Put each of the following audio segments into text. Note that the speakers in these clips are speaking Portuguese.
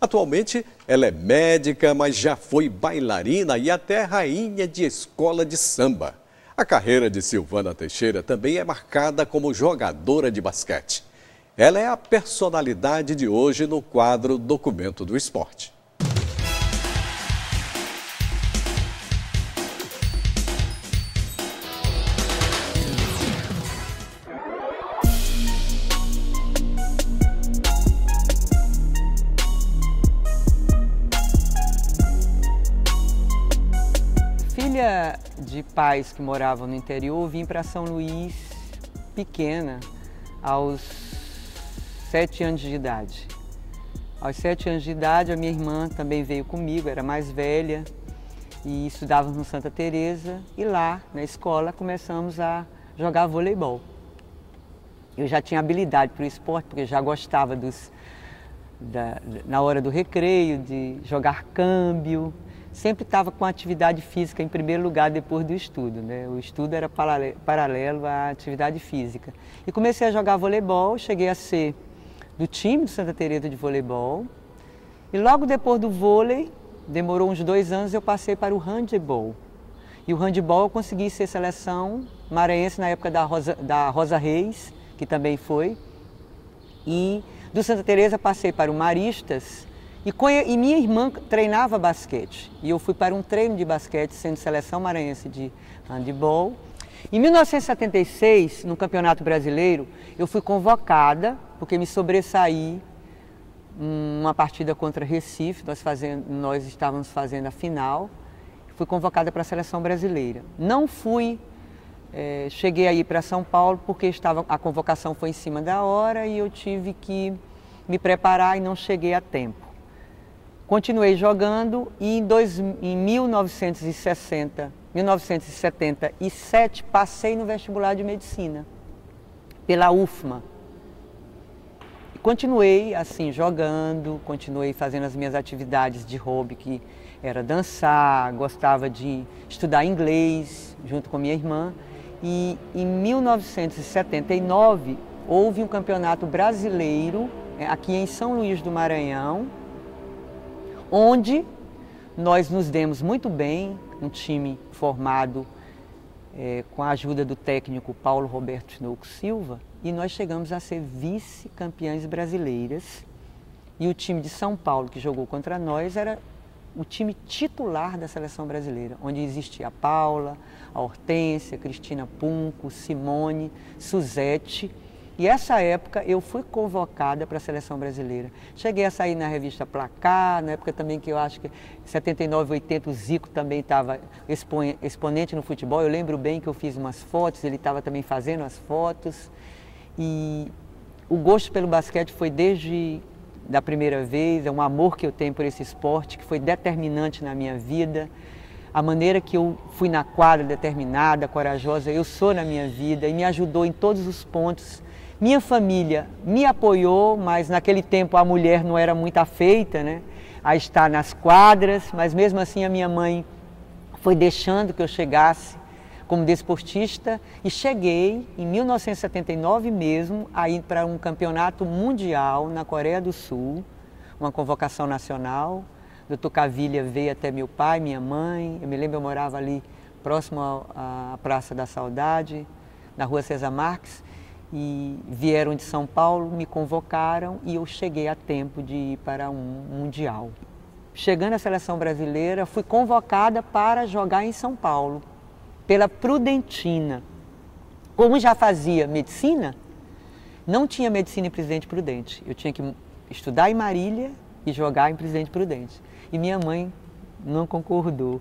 Atualmente, ela é médica, mas já foi bailarina e até rainha de escola de samba. A carreira de Silvana Teixeira também é marcada como jogadora de basquete. Ela é a personalidade de hoje no quadro Documento do Esporte. Filha de pais que moravam no interior, vim para São Luís pequena, aos 7 anos de idade. Aos 7 anos de idade, a minha irmã também veio comigo, era mais velha, e estudávamos no Santa Teresa, e lá na escola começamos a jogar voleibol. Eu já tinha habilidade para o esporte, porque já gostava na hora do recreio, de jogar câmbio. Sempre estava com a atividade física em primeiro lugar depois do estudo, né? O estudo era paralelo à atividade física. E comecei a jogar voleibol, cheguei a ser do time do Santa Teresa de voleibol. E logo depois do vôlei, demorou uns 2 anos, eu passei para o handebol. E o handebol eu consegui ser seleção maranhense na época da Rosa Reis, que também foi. E do Santa Teresa passei para o Maristas. E minha irmã treinava basquete, e eu fui para um treino de basquete, sendo seleção maranhense de handebol. Em 1976, no Campeonato Brasileiro, eu fui convocada, porque me sobressaí uma partida contra Recife, nós estávamos fazendo a final, fui convocada para a seleção brasileira. Não fui, cheguei aí para São Paulo, porque a convocação foi em cima da hora e eu tive que me preparar e não cheguei a tempo. Continuei jogando e em 1977 passei no vestibular de medicina, pela UFMA. Continuei assim jogando, continuei fazendo as minhas atividades de hobby, que era dançar, gostava de estudar inglês junto com minha irmã. E em 1979 houve um campeonato brasileiro aqui em São Luís do Maranhão, onde nós nos demos muito bem, um time formado com a ajuda do técnico Paulo Roberto Tinoco Silva, e nós chegamos a ser vice-campeãs brasileiras. E o time de São Paulo, que jogou contra nós, era o time titular da seleção brasileira, onde existia a Paula, a Hortência, Cristina Punco, Simone, Suzete. E essa época eu fui convocada para a seleção brasileira. Cheguei a sair na revista Placar, na época também que eu acho que em 79, 80 o Zico também estava exponente no futebol. Eu lembro bem que eu fiz umas fotos, ele estava também fazendo as fotos. E o gosto pelo basquete foi desde da primeira vez, é um amor que eu tenho por esse esporte, que foi determinante na minha vida. A maneira que eu fui na quadra, determinada, corajosa, eu sou na minha vida e me ajudou em todos os pontos. Minha família me apoiou, mas naquele tempo a mulher não era muito afeita, né, a estar nas quadras, mas mesmo assim a minha mãe foi deixando que eu chegasse como desportista e cheguei em 1979 mesmo a ir para um campeonato mundial na Coreia do Sul, uma convocação nacional. O Dr. Cavilha veio até meu pai, minha mãe, eu me lembro, eu morava ali próximo à Praça da Saudade, na Rua César Marques, e vieram de São Paulo, me convocaram e eu cheguei a tempo de ir para um mundial. Chegando à seleção brasileira, fui convocada para jogar em São Paulo, pela Prudentina. Como já fazia medicina, não tinha medicina em Presidente Prudente. Eu tinha que estudar em Marília e jogar em Presidente Prudente. E minha mãe não concordou.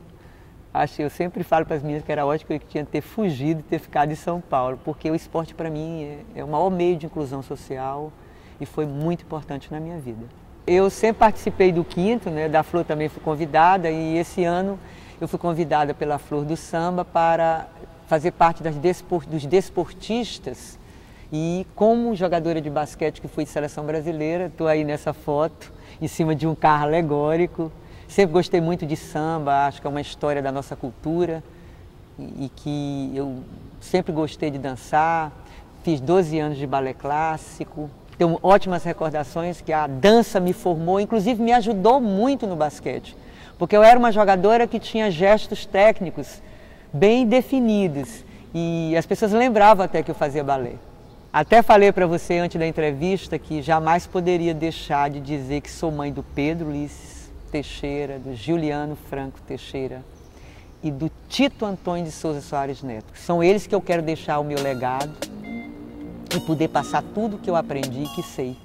Eu sempre falo para as meninas que era ótimo que eu tinha que ter fugido e ter ficado em São Paulo, porque o esporte para mim é o maior meio de inclusão social e foi muito importante na minha vida. Eu sempre participei do Quinto, né, da Flor também fui convidada, e esse ano eu fui convidada pela Flor do Samba para fazer parte dos desportistas. E como jogadora de basquete que fui de seleção brasileira, estou aí nessa foto, em cima de um carro alegórico. Sempre gostei muito de samba, acho que é uma história da nossa cultura e que eu sempre gostei de dançar. Fiz 12 anos de balé clássico, tenho ótimas recordações que a dança me formou, inclusive me ajudou muito no basquete, porque eu era uma jogadora que tinha gestos técnicos bem definidos e as pessoas lembravam até que eu fazia balé. Até falei para você antes da entrevista que jamais poderia deixar de dizer que sou mãe do Pedro Ulisses Teixeira, do Juliano Franco Teixeira e do Tito Antônio de Souza Soares Neto. São eles que eu quero deixar o meu legado e poder passar tudo que eu aprendi e que sei.